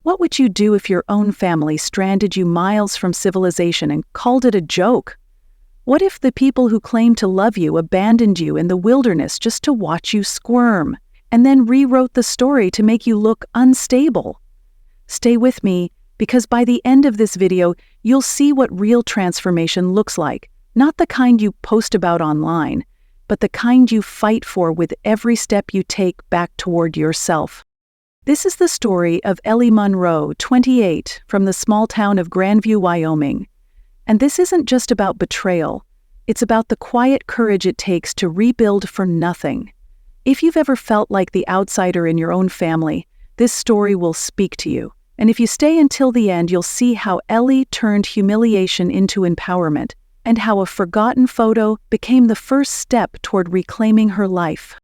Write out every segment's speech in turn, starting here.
What would you do if your own family stranded you miles from civilization and called it a joke? What if the people who claimed to love you abandoned you in the wilderness just to watch you squirm, and then rewrote the story to make you look unstable? Stay with me, because by the end of this video, you'll see what real transformation looks like. Not the kind you post about online, but the kind you fight for with every step you take back toward yourself. This is the story of Ellie Monroe, 28, from the small town of Grandview, Wyoming. And this isn't just about betrayal. It's about the quiet courage it takes to rebuild for nothing. If you've ever felt like the outsider in your own family, this story will speak to you. And if you stay until the end, you'll see how Ellie turned humiliation into empowerment, and how a forgotten photo became the first step toward reclaiming her life.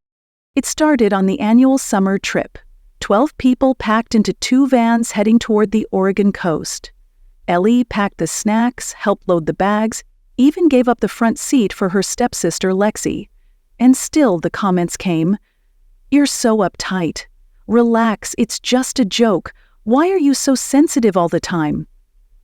It started on the annual summer trip. 12 people packed into 2 vans heading toward the Oregon coast. Ellie packed the snacks, helped load the bags, even gave up the front seat for her stepsister Lexi. And still the comments came, "You're so uptight. Relax, it's just a joke. Why are you so sensitive all the time?"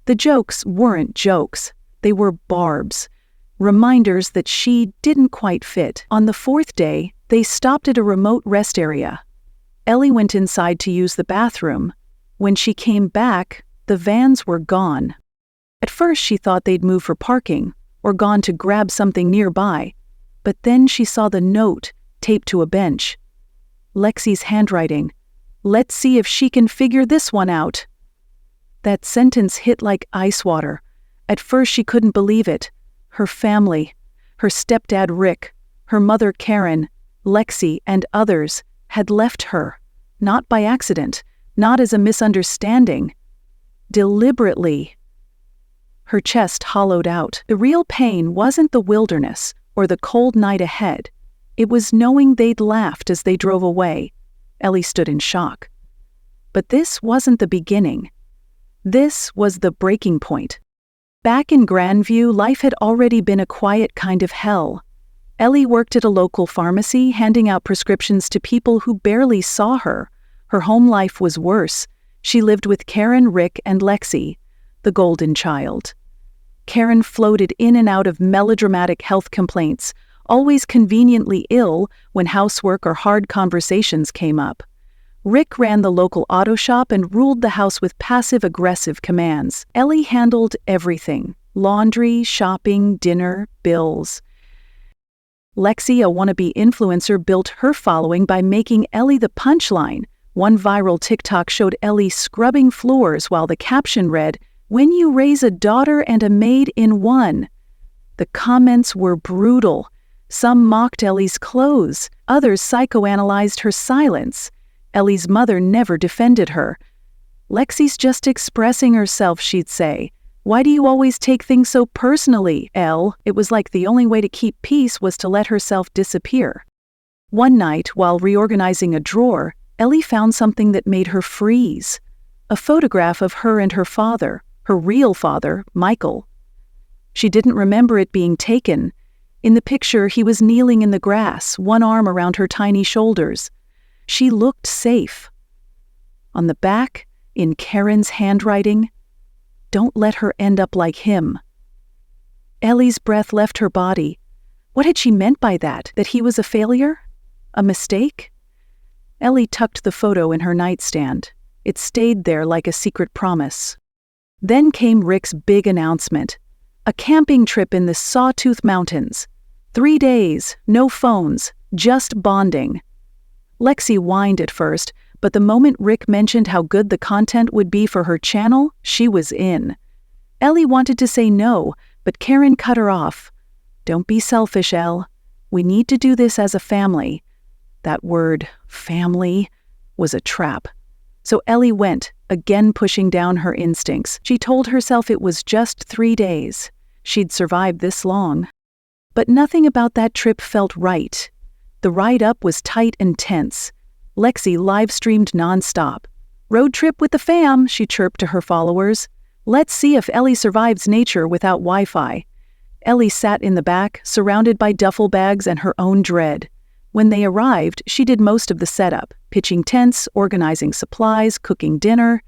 The jokes weren't jokes. They were barbs, reminders that she didn't quite fit. On the 4th day, they stopped at a remote rest area. Ellie went inside to use the bathroom. When she came back, the vans were gone. At first she thought they'd moved for parking, or gone to grab something nearby, but then she saw the note taped to a bench. Lexi's handwriting. "Let's see if she can figure this one out." That sentence hit like ice water. At first she couldn't believe it. Her family, her stepdad Rick, her mother Karen, Lexi, and others had left her, not by accident, not as a misunderstanding. Deliberately. Her chest hollowed out. The real pain wasn't the wilderness or the cold night ahead. It was knowing they'd laughed as they drove away. Ellie stood in shock. But this wasn't the beginning. This was the breaking point. Back in Grandview, life had already been a quiet kind of hell. Ellie worked at a local pharmacy, handing out prescriptions to people who barely saw her. Her home life was worse. She lived with Karen, Rick, and Lexi, the golden child. Karen floated in and out of melodramatic health complaints, always conveniently ill when housework or hard conversations came up. Rick ran the local auto shop and ruled the house with passive-aggressive commands. Ellie handled everything: laundry, shopping, dinner, bills. Lexi, a wannabe influencer, built her following by making Ellie the punchline. One viral TikTok showed Ellie scrubbing floors while the caption read, "When you raise a daughter and a maid in one." The comments were brutal. Some mocked Ellie's clothes, others psychoanalyzed her silence. Ellie's mother never defended her. "Lexi's just expressing herself," she'd say. "Why do you always take things so personally, Elle?" It was like the only way to keep peace was to let herself disappear. One night, while reorganizing a drawer, Ellie found something that made her freeze. A photograph of her and her father, her real father, Michael. She didn't remember it being taken. In the picture, he was kneeling in the grass, one arm around her tiny shoulders. She looked safe. On the back, in Karen's handwriting, "Don't let her end up like him." Ellie's breath left her body. What had she meant by that? That he was a failure? A mistake? Ellie tucked the photo in her nightstand. It stayed there like a secret promise. Then came Rick's big announcement. A camping trip in the Sawtooth Mountains. 3 days, no phones, just bonding. Lexi whined at first, but the moment Rick mentioned how good the content would be for her channel, she was in. Ellie wanted to say no, but Karen cut her off. "Don't be selfish, Elle. We need to do this as a family." That word, family, was a trap. So Ellie went, again pushing down her instincts. She told herself it was just 3 days. She'd survived this long. But nothing about that trip felt right. The ride up was tight and tense. Lexi live-streamed nonstop. "Road trip with the fam," she chirped to her followers. "Let's see if Ellie survives nature without Wi-Fi." Ellie sat in the back, surrounded by duffel bags and her own dread. When they arrived, she did most of the setup, pitching tents, organizing supplies, cooking dinner.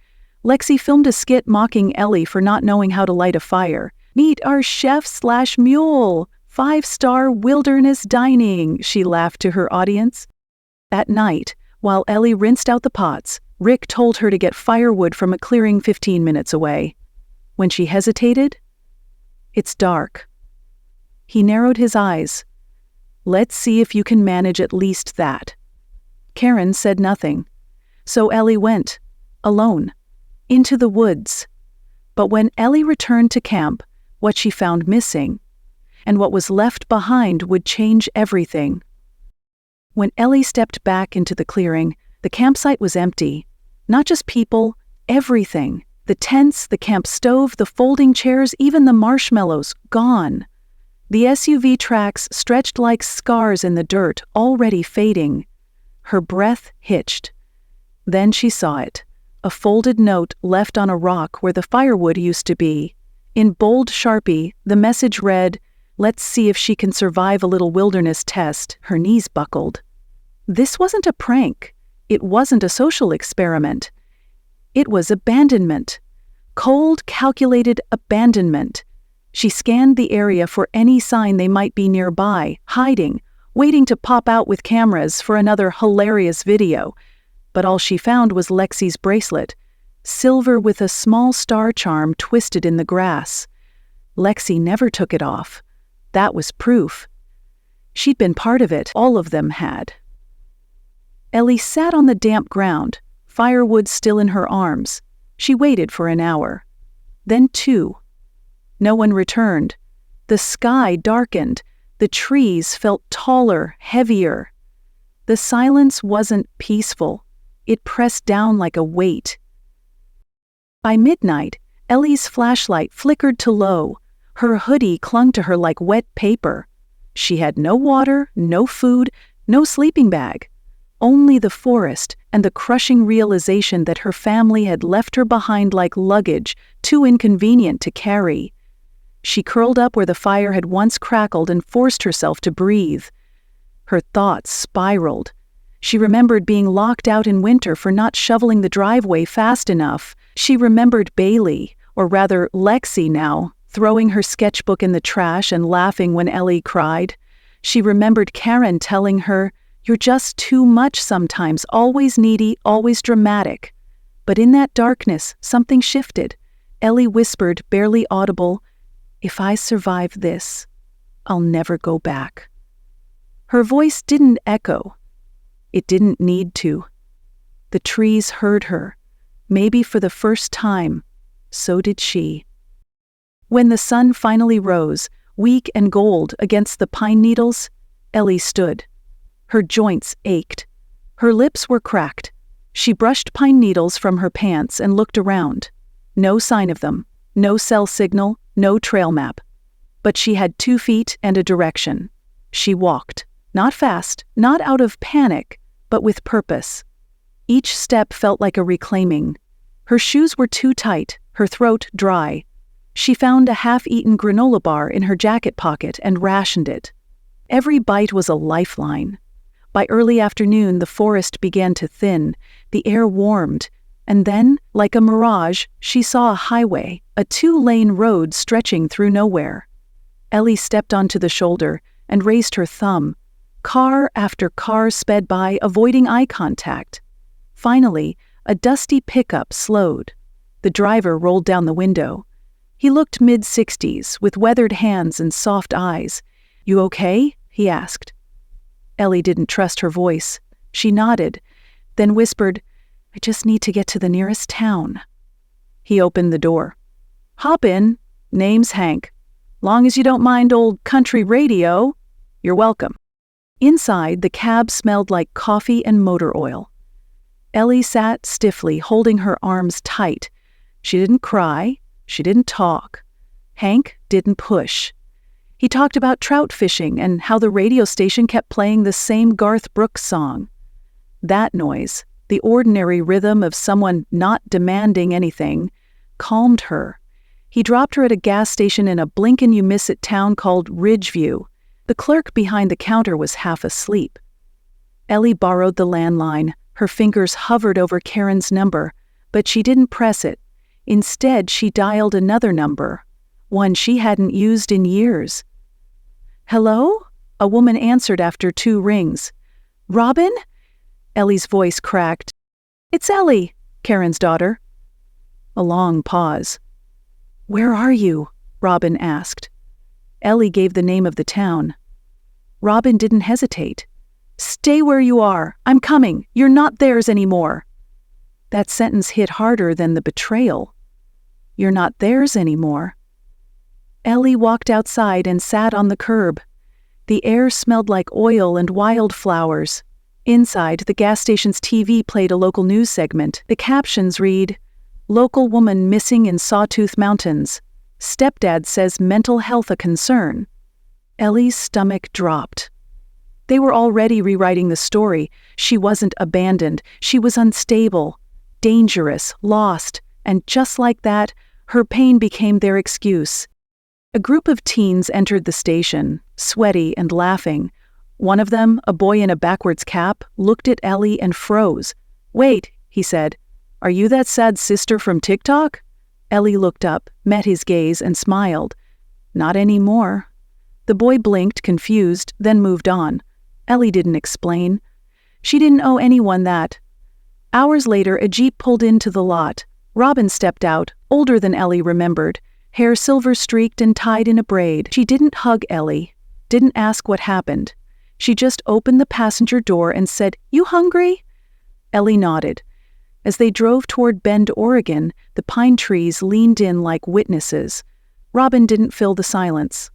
Lexi filmed a skit mocking Ellie for not knowing how to light a fire. "Meet our chef/mule, 5-star wilderness dining," she laughed to her audience. At night, while Ellie rinsed out the pots, Rick told her to get firewood from a clearing 15 minutes away. When she hesitated, "It's dark." He narrowed his eyes. "Let's see if you can manage at least that." Karen said nothing. So Ellie went, alone, into the woods. But when Ellie returned to camp, what she found missing, and what was left behind, would change everything. When Ellie stepped back into the clearing, the campsite was empty. Not just people, everything. The tents, the camp stove, the folding chairs, even the marshmallows, gone. The SUV tracks stretched like scars in the dirt, already fading. Her breath hitched. Then she saw it, a folded note left on a rock where the firewood used to be. In bold Sharpie, the message read, "Let's see if she can survive a little wilderness test." Her knees buckled. This wasn't a prank. It wasn't a social experiment. It was abandonment. Cold, calculated abandonment. She scanned the area for any sign they might be nearby, hiding, waiting to pop out with cameras for another hilarious video. But all she found was Lexi's bracelet, silver with a small star charm twisted in the grass. Lexi never took it off. That was proof. She'd been part of it, all of them had. Ellie sat on the damp ground, firewood still in her arms. She waited for an hour. Then 2. No one returned. The sky darkened. The trees felt taller, heavier. The silence wasn't peaceful. It pressed down like a weight. By midnight, Ellie's flashlight flickered to low. Her hoodie clung to her like wet paper. She had no water, no food, no sleeping bag. Only the forest and the crushing realization that her family had left her behind like luggage, too inconvenient to carry. She curled up where the fire had once crackled and forced herself to breathe. Her thoughts spiraled. She remembered being locked out in winter for not shoveling the driveway fast enough. She remembered Bailey, or rather Lexi now, throwing her sketchbook in the trash and laughing when Ellie cried. She remembered Karen telling her, "You're just too much sometimes, always needy, always dramatic." But in that darkness, something shifted. Ellie whispered, barely audible, "If I survive this, I'll never go back." Her voice didn't echo. It didn't need to. The trees heard her. Maybe for the first time, so did she. When the sun finally rose, weak and gold against the pine needles, Ellie stood. Her joints ached. Her lips were cracked. She brushed pine needles from her pants and looked around. No sign of them. No cell signal, no trail map. But she had 2 feet and a direction. She walked. Not fast, not out of panic, but with purpose. Each step felt like a reclaiming. Her shoes were too tight, her throat dry. She found a half-eaten granola bar in her jacket pocket and rationed it. Every bite was a lifeline. By early afternoon, the forest began to thin, the air warmed, and then, like a mirage, she saw a highway, a 2-lane road stretching through nowhere. Ellie stepped onto the shoulder and raised her thumb. Car after car sped by, avoiding eye contact. Finally, a dusty pickup slowed. The driver rolled down the window. He looked mid-60s, with weathered hands and soft eyes. "You okay?" he asked. Ellie didn't trust her voice. She nodded, then whispered, "I just need to get to the nearest town." He opened the door. "Hop in. Name's Hank. Long as you don't mind old country radio, you're welcome." Inside, the cab smelled like coffee and motor oil. Ellie sat stiffly, holding her arms tight. She didn't cry. She didn't talk. Hank didn't push. He talked about trout fishing and how the radio station kept playing the same Garth Brooks song. That noise, the ordinary rhythm of someone not demanding anything, calmed her. He dropped her at a gas station in a blink-and-you-miss-it town called Ridgeview. The clerk behind the counter was half asleep. Ellie borrowed the landline. Her fingers hovered over Karen's number, But she didn't press it. Instead, she dialed another number, one she hadn't used in years. "Hello?" A woman answered after 2 rings. "Robin?" Ellie's voice cracked. "It's Ellie, Karen's daughter." A long pause. "Where are you?" Robin asked. Ellie gave the name of the town. Robin didn't hesitate. "Stay where you are. I'm coming. You're not theirs anymore." That sentence hit harder than the betrayal. You're not theirs anymore. Ellie walked outside and sat on the curb. The air smelled like oil and wildflowers. Inside, the gas station's TV played a local news segment. The captions read, "Local woman missing in Sawtooth Mountains. Stepdad says mental health a concern." Ellie's stomach dropped. They were already rewriting the story. She wasn't abandoned. She was unstable, dangerous, lost, and just like that, her pain became their excuse. A group of teens entered the station, sweaty and laughing. One of them, a boy in a backwards cap, looked at Ellie and froze. "Wait," he said. "Are you that sad sister from TikTok?" Ellie looked up, met his gaze, and smiled. "Not anymore." The boy blinked, confused, then moved on. Ellie didn't explain. She didn't owe anyone that. Hours later, a Jeep pulled into the lot. Robin stepped out, older than Ellie remembered, hair silver-streaked and tied in a braid. She didn't hug Ellie, didn't ask what happened. She just opened the passenger door and said, "You hungry?" Ellie nodded. As they drove toward Bend, Oregon, the pine trees leaned in like witnesses. Robin didn't fill the silence.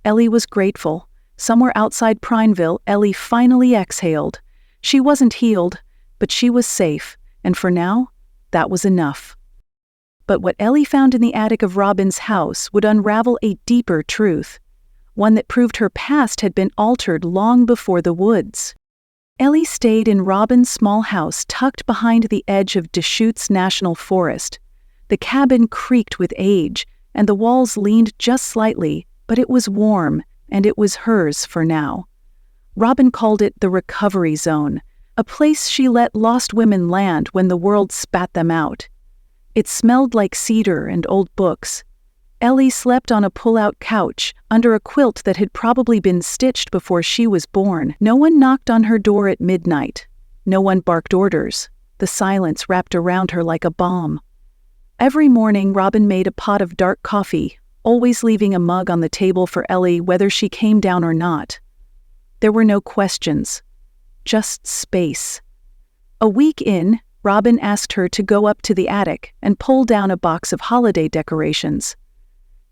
Ellie was grateful. Somewhere outside Prineville, Ellie finally exhaled. She wasn't healed, but she was safe, and for now, that was enough. But what Ellie found in the attic of Robin's house would unravel a deeper truth, one that proved her past had been altered long before the woods. Ellie stayed in Robin's small house tucked behind the edge of Deschutes National Forest. The cabin creaked with age, and the walls leaned just slightly, but it was warm, and it was hers for now. Robin called it the recovery zone, a place she let lost women land when the world spat them out. It smelled like cedar and old books. Ellie slept on a pull-out couch, under a quilt that had probably been stitched before she was born. No one knocked on her door at midnight. No one barked orders. The silence wrapped around her like a balm. Every morning, Robin made a pot of dark coffee, always leaving a mug on the table for Ellie whether she came down or not. There were no questions, just space. A week in, Robin asked her to go up to the attic and pull down a box of holiday decorations.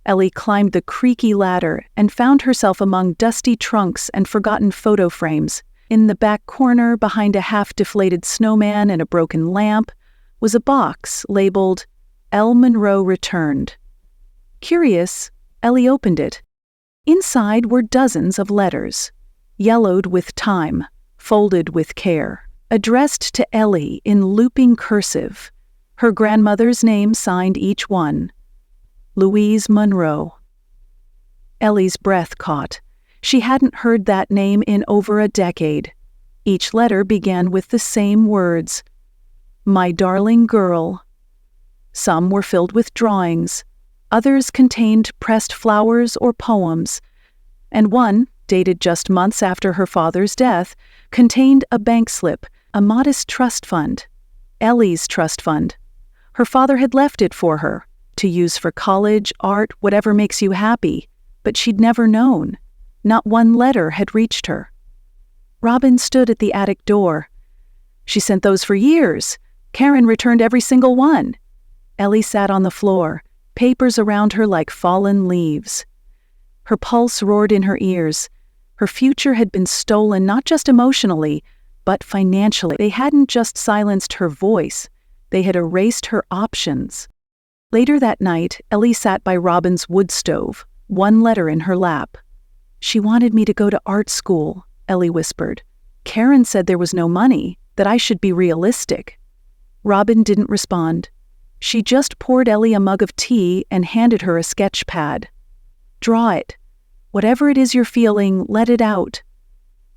Ellie climbed the creaky ladder and found herself among dusty trunks and forgotten photo frames. In the back corner, behind a half-deflated snowman and a broken lamp, was a box labeled "L. Monroe Returned." Curious, Ellie opened it. Inside were dozens of letters, yellowed with time, folded with care, addressed to Ellie in looping cursive, her grandmother's name signed each one. Louise Monroe. Ellie's breath caught. She hadn't heard that name in over a decade. Each letter began with the same words, "My darling girl." Some were filled with drawings. Others contained pressed flowers or poems. And one, dated just months after her father's death, contained a bank slip, a modest trust fund. Ellie's trust fund. Her father had left it for her, to use for college, art, whatever makes you happy, but she'd never known. Not one letter had reached her. Robin stood at the attic door. "She sent those for years. Karen returned every single one." Ellie sat on the floor, papers around her like fallen leaves. Her pulse roared in her ears. Her future had been stolen not just emotionally, but financially. They hadn't just silenced her voice, they had erased her options. Later that night, Ellie sat by Robin's wood stove, one letter in her lap. "She wanted me to go to art school," Ellie whispered. "Karen said there was no money, that I should be realistic." Robin didn't respond. She just poured Ellie a mug of tea and handed her a sketch pad. "Draw it. Whatever it is you're feeling, let it out."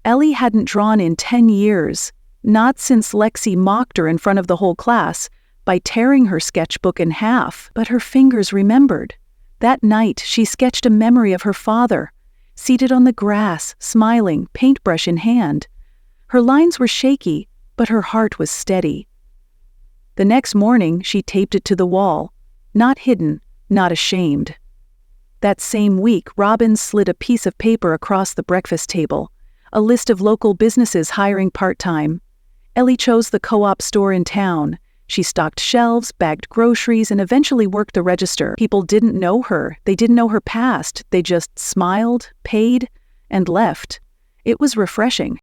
Ellie hadn't drawn in 10 years, not since Lexi mocked her in front of the whole class, by tearing her sketchbook in half, but her fingers remembered. That night, she sketched a memory of her father, seated on the grass, smiling, paintbrush in hand. Her lines were shaky, but her heart was steady. The next morning, she taped it to the wall, not hidden, not ashamed. That same week, Robin slid a piece of paper across the breakfast table, a list of local businesses hiring part-time. Ellie chose the co-op store in town. She stocked shelves, bagged groceries, and eventually worked the register. People didn't know her. They didn't know her past. They just smiled, paid, and left. It was refreshing.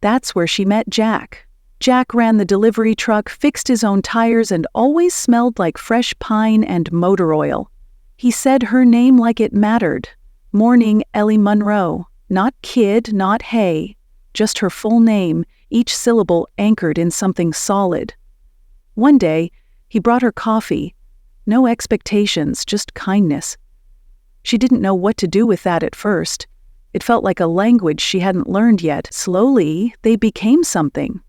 That's where she met Jack. Jack ran the delivery truck, fixed his own tires, and always smelled like fresh pine and motor oil. He said her name like it mattered. Morning Ellie Monroe. Not kid, not hey. Just her full name, each syllable anchored in something solid. One day, he brought her coffee. No expectations, just kindness. She didn't know what to do with that at first. It felt like a language she hadn't learned yet. Slowly, they became something.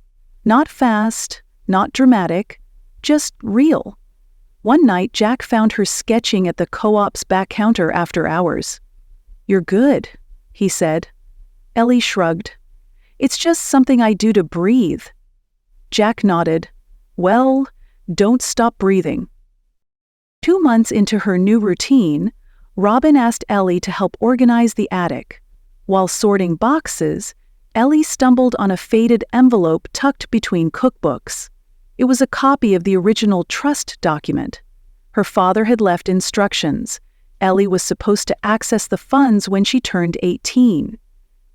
Not fast, not dramatic, just real. One night, Jack found her sketching at the co-op's back counter after hours. "You're good," he said. Ellie shrugged. "It's just something I do to breathe." Jack nodded. "Well, don't stop breathing." 2 months into her new routine, Robin asked Ellie to help organize the attic. While sorting boxes, Ellie stumbled on a faded envelope tucked between cookbooks. It was a copy of the original trust document. Her father had left instructions. Ellie was supposed to access the funds when she turned 18.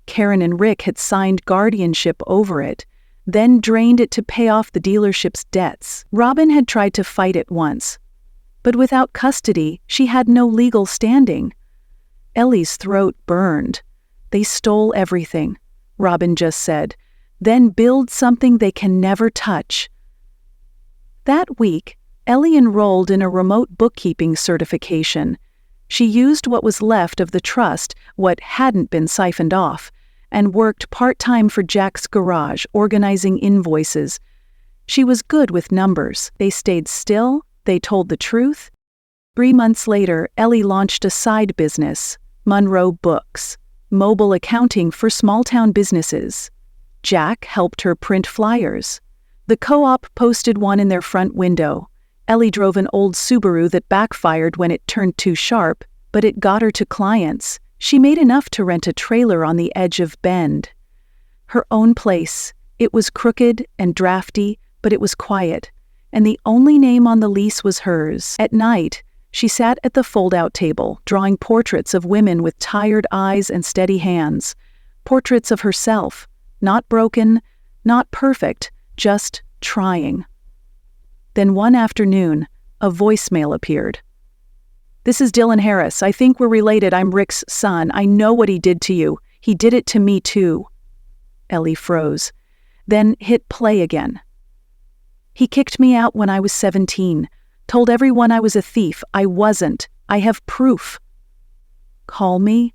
Karen and Rick had signed guardianship over it, then drained it to pay off the dealership's debts. Robin had tried to fight it once, but without custody, she had no legal standing. Ellie's throat burned. "They stole everything," Robin just said, "then build something they can never touch." That week, Ellie enrolled in a remote bookkeeping certification. She used what was left of the trust, what hadn't been siphoned off, and worked part-time for Jack's garage, organizing invoices. She was good with numbers. They stayed still, they told the truth. 3 months later, Ellie launched a side business, Monroe Books, mobile accounting for small-town businesses. Jack helped her print flyers. The co-op posted one in their front window. Ellie drove an old Subaru that backfired when it turned too sharp, but it got her to clients. She made enough to rent a trailer on the edge of Bend. Her own place. It was crooked and drafty, but it was quiet, and the only name on the lease was hers. At night, she sat at the fold-out table, drawing portraits of women with tired eyes and steady hands. Portraits of herself, not broken, not perfect, just trying. Then one afternoon, a voicemail appeared. "This is Dylan Harris. I think we're related. I'm Rick's son. I know what he did to you. He did it to me too." Ellie froze, then hit play again. "He kicked me out when I was 17. Told everyone I was a thief. I wasn't. I have proof." "Call me?"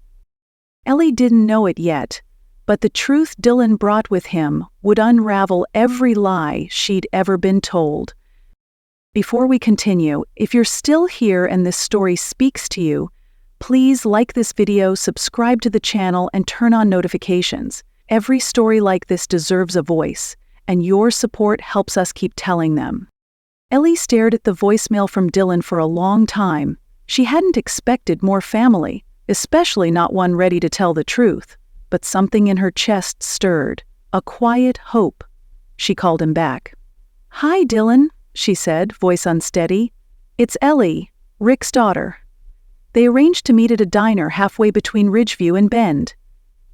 Ellie didn't know it yet, but the truth Dylan brought with him would unravel every lie she'd ever been told. Before we continue, if you're still here and this story speaks to you, please like this video, subscribe to the channel, and turn on notifications. Every story like this deserves a voice, and your support helps us keep telling them. Ellie stared at the voicemail from Dylan for a long time. She hadn't expected more family, especially not one ready to tell the truth, but something in her chest stirred, a quiet hope. She called him back. "Hi, Dylan," she said, voice unsteady. "It's Ellie, Rick's daughter." They arranged to meet at a diner halfway between Ridgeview and Bend.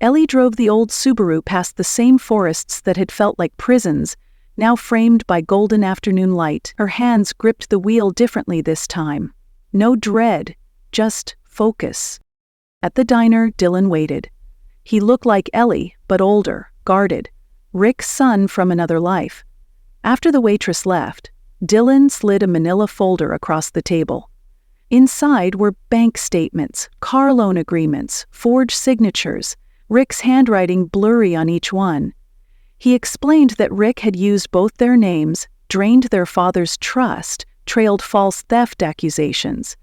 Ellie drove the old Subaru past the same forests that had felt like prisons, now framed by golden afternoon light. Her hands gripped the wheel differently this time. No dread, just focus. At the diner, Dylan waited. He looked like Ellie, but older, guarded. Rick's son from another life. After the waitress left, Dylan slid a manila folder across the table. Inside were bank statements, car loan agreements, forged signatures, Rick's handwriting blurry on each one. He explained that Rick had used both their names, drained their father's trust, trailed false theft accusations.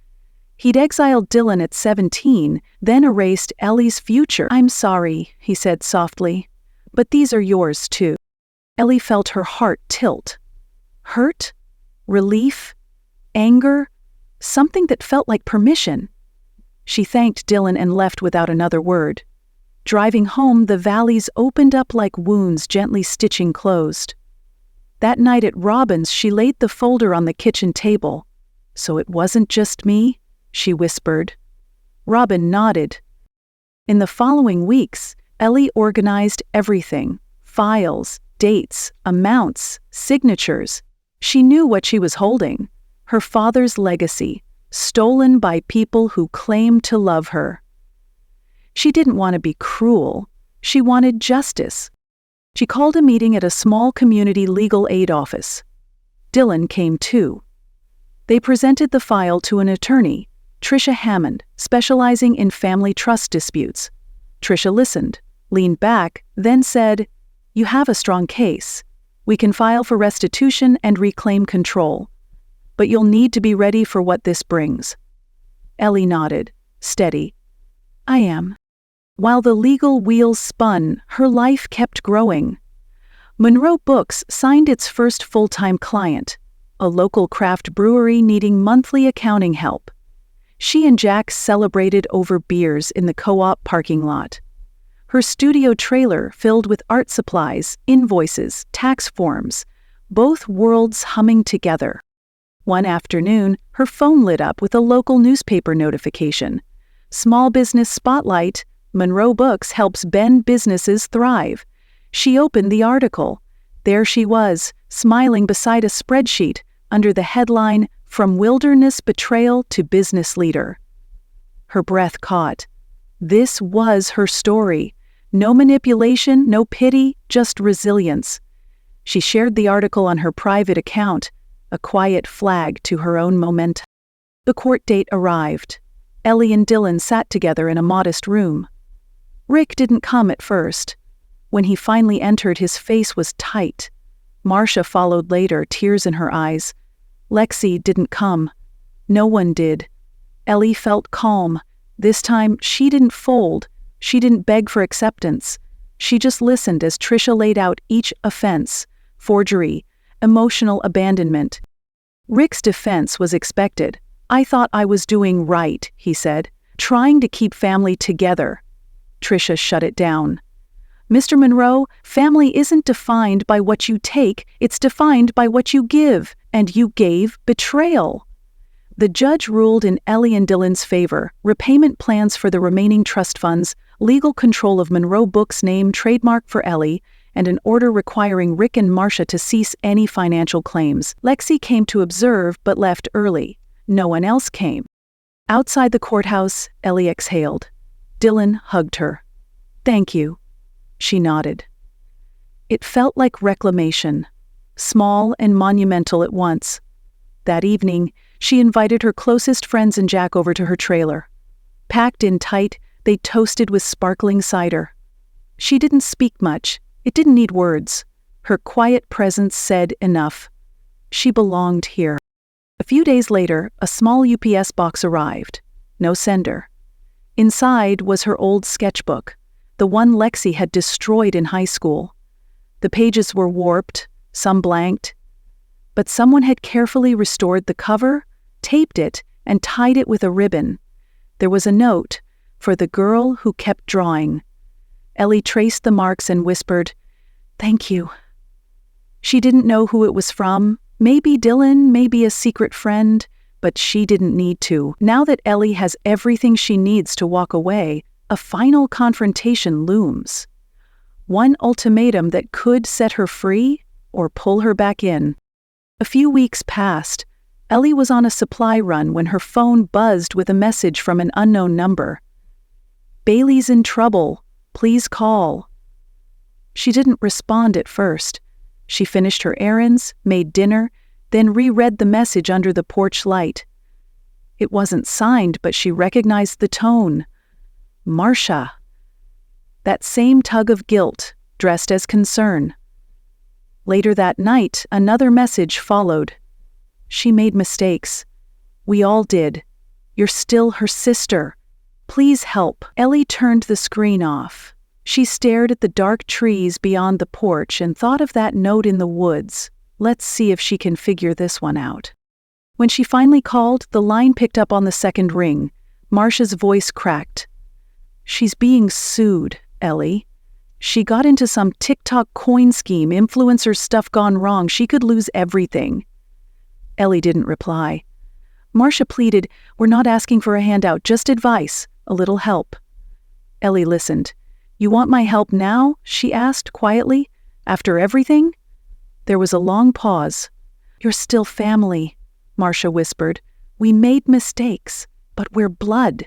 He'd exiled Dylan at 17, then erased Ellie's future. "I'm sorry," he said softly, "but these are yours too." Ellie felt her heart tilt. Hurt? Relief? Anger? Something that felt like permission. She thanked Dylan and left without another word. Driving home, the valleys opened up like wounds gently stitching closed. That night at Robin's, she laid the folder on the kitchen table. "So it wasn't just me?" she whispered. Robin nodded. In the following weeks, Ellie organized everything: files, dates, amounts, signatures. She knew what she was holding: her father's legacy, stolen by people who claimed to love her. She didn't want to be cruel. She wanted justice. She called a meeting at a small community legal aid office. Dylan came too. They presented the file to an attorney, Tricia Hammond, specializing in family trust disputes. Tricia listened, leaned back, then said, "You have a strong case. We can file for restitution and reclaim control. But you'll need to be ready for what this brings." Ellie nodded, steady. "I am." While the legal wheels spun, her life kept growing. Monroe Books signed its first full-time client, a local craft brewery needing monthly accounting help. She and Jack celebrated over beers in the co-op parking lot. Her studio trailer filled with art supplies, invoices, tax forms, both worlds humming together. One afternoon, her phone lit up with a local newspaper notification. Small Business Spotlight, Monroe Books helps bend businesses thrive. She opened the article. There she was, smiling beside a spreadsheet, under the headline, "From Wilderness Betrayal to Business Leader." Her breath caught. This was her story. No manipulation, no pity, just resilience. She shared the article on her private account, a quiet flag to her own momentum. The court date arrived. Ellie and Dylan sat together in a modest room. Rick didn't come at first. When he finally entered, his face was tight. Marcia followed later, tears in her eyes. Lexi didn't come. No one did. Ellie felt calm. This time, she didn't fold. She didn't beg for acceptance. She just listened as Tricia laid out each offense: forgery, emotional abandonment. Rick's defense was expected. "I thought I was doing right," he said, "trying to keep family together." Tricia shut it down. "Mr. Monroe, family isn't defined by what you take, it's defined by what you give, and you gave betrayal." The judge ruled in Ellie and Dylan's favor: repayment plans for the remaining trust funds, legal control of Monroe Books' name trademark for Ellie, and an order requiring Rick and Marcia to cease any financial claims. Lexi came to observe but left early. No one else came. Outside the courthouse, Ellie exhaled. Dylan hugged her. "Thank you." She nodded. It felt like reclamation, small and monumental at once. That evening, she invited her closest friends and Jack over to her trailer. Packed in tight, they toasted with sparkling cider. She didn't speak much. It didn't need words. Her quiet presence said enough. She belonged here. A few days later, a small UPS box arrived. No sender. Inside was her old sketchbook, the one Lexi had destroyed in high school. The pages were warped, some blanked, but someone had carefully restored the cover, taped it, and tied it with a ribbon. There was a note: "For the girl who kept drawing." Ellie traced the marks and whispered, "Thank you." She didn't know who it was from. Maybe Dylan, maybe a secret friend, but she didn't need to. Now that Ellie has everything she needs to walk away, a final confrontation looms. One ultimatum that could set her free or pull her back in. A few weeks passed. Ellie was on a supply run when her phone buzzed with a message from an unknown number. "Bailey's in trouble. Please call." She didn't respond at first. She finished her errands, made dinner, then reread the message under the porch light. It wasn't signed, but she recognized the tone. Marcia. That same tug of guilt, dressed as concern. Later that night, another message followed. She made mistakes. We all did. You're still her sister. Please help. Ellie turned the screen off. She stared at the dark trees beyond the porch and thought of that note in the woods. Let's see if she can figure this one out. When she finally called, the line picked up on the second ring. Marcia's voice cracked. She's being sued, Ellie. She got into some TikTok coin scheme, influencer stuff gone wrong. She could lose everything. Ellie didn't reply. Marcia pleaded, we're not asking for a handout, just advice, a little help. Ellie listened. You want my help now? She asked quietly. After everything? There was a long pause. You're still family, Marcia whispered. We made mistakes, but we're blood.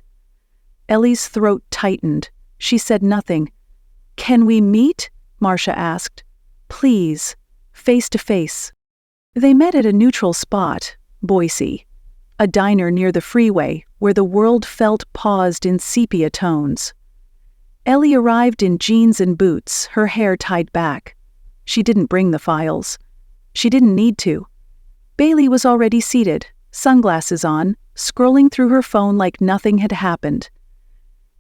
Ellie's throat tightened. She said nothing. Can we meet? Marcia asked. Please, face to face. They met at a neutral spot, Boise, a diner near the freeway where the world felt paused in sepia tones. Ellie arrived in jeans and boots, her hair tied back. She didn't bring the files. She didn't need to. Bailey was already seated, sunglasses on, scrolling through her phone like nothing had happened.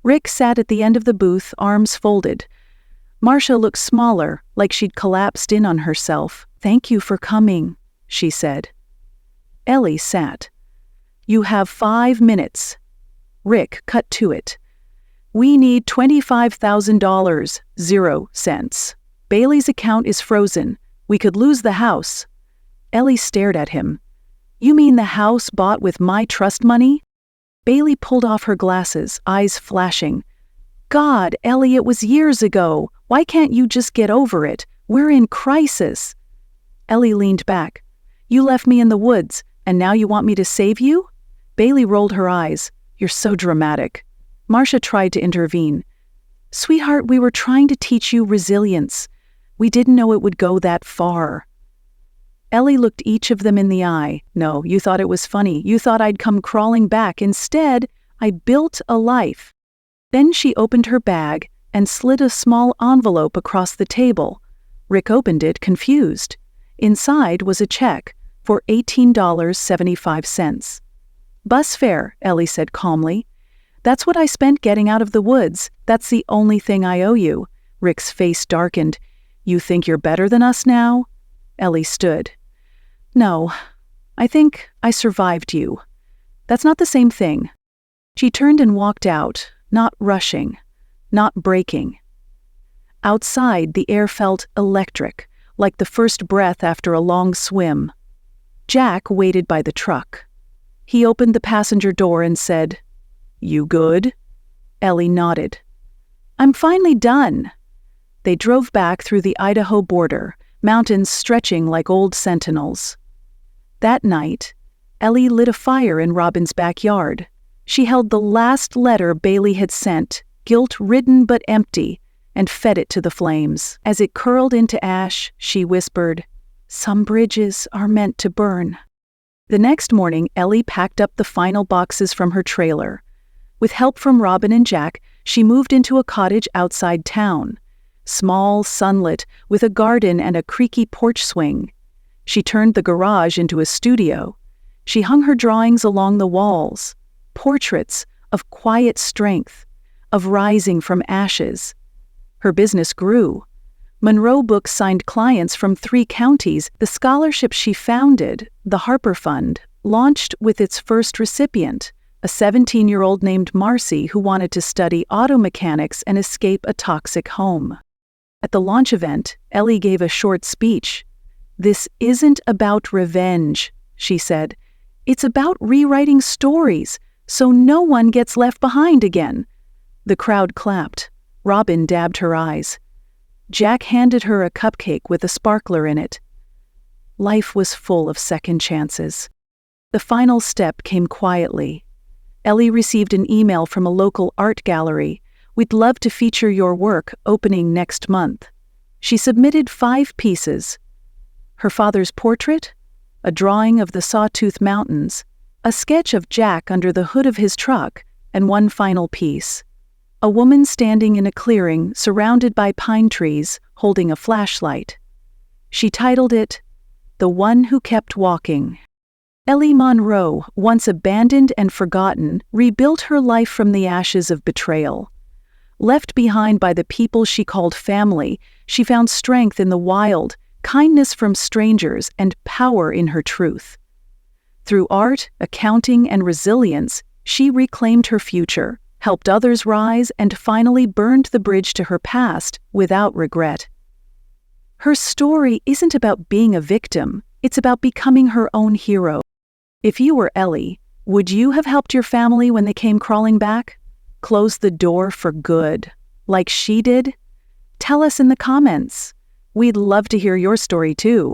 Rick sat at the end of the booth, arms folded. Marcia looked smaller, like she'd collapsed in on herself. Thank you for coming, she said. Ellie sat. You have 5 minutes. Rick cut to it. We need $25,000, 0 cents. Bailey's account is frozen. We could lose the house. Ellie stared at him. You mean the house bought with my trust money? Bailey pulled off her glasses, eyes flashing. God, Ellie, it was years ago. Why can't you just get over it? We're in crisis. Ellie leaned back. You left me in the woods, and now you want me to save you? Bailey rolled her eyes. You're so dramatic. Marcia tried to intervene. Sweetheart, we were trying to teach you resilience. We didn't know it would go that far. Ellie looked each of them in the eye. No, you thought it was funny. You thought I'd come crawling back. Instead, I built a life. Then she opened her bag and slid a small envelope across the table. Rick opened it, confused. Inside was a check for $18.75. Bus fare, Ellie said calmly. That's what I spent getting out of the woods. That's the only thing I owe you. Rick's face darkened. You think you're better than us now? Ellie stood. No, I think I survived you. That's not the same thing. She turned and walked out, not rushing, not breaking. Outside, the air felt electric, like the first breath after a long swim. Jack waited by the truck. He opened the passenger door and said, You good? Ellie nodded. I'm finally done. They drove back through the Idaho border, mountains stretching like old sentinels. That night, Ellie lit a fire in Robin's backyard. She held the last letter Bailey had sent, guilt-ridden but empty, and fed it to the flames. As it curled into ash, she whispered, Some bridges are meant to burn. The next morning, Ellie packed up the final boxes from her trailer. With help from Robin and Jack, she moved into a cottage outside town. Small, sunlit, with a garden and a creaky porch swing. She turned the garage into a studio. She hung her drawings along the walls, portraits of quiet strength, of rising from ashes. Her business grew. Monroe Books signed clients from 3 counties. The scholarship she founded, the Harper Fund, launched with its first recipient, a 17-year-old named Marcy who wanted to study auto mechanics and escape a toxic home. At the launch event, Ellie gave a short speech. This isn't about revenge, she said. It's about rewriting stories, so no one gets left behind again. The crowd clapped. Robin dabbed her eyes. Jack handed her a cupcake with a sparkler in it. Life was full of second chances. The final step came quietly. Ellie received an email from a local art gallery. We'd love to feature your work, opening next month. She submitted 5 pieces. Her father's portrait, a drawing of the Sawtooth Mountains, a sketch of Jack under the hood of his truck, and one final piece. A woman standing in a clearing surrounded by pine trees, holding a flashlight. She titled it, "The One Who Kept Walking." Ellie Monroe, once abandoned and forgotten, rebuilt her life from the ashes of betrayal. Left behind by the people she called family, she found strength in the wild, kindness from strangers, and power in her truth. Through art, accounting, and resilience, she reclaimed her future, helped others rise, and finally burned the bridge to her past without regret. Her story isn't about being a victim, it's about becoming her own hero. If you were Ellie, would you have helped your family when they came crawling back? Closed the door for good, like she did? Tell us in the comments. We'd love to hear your story too.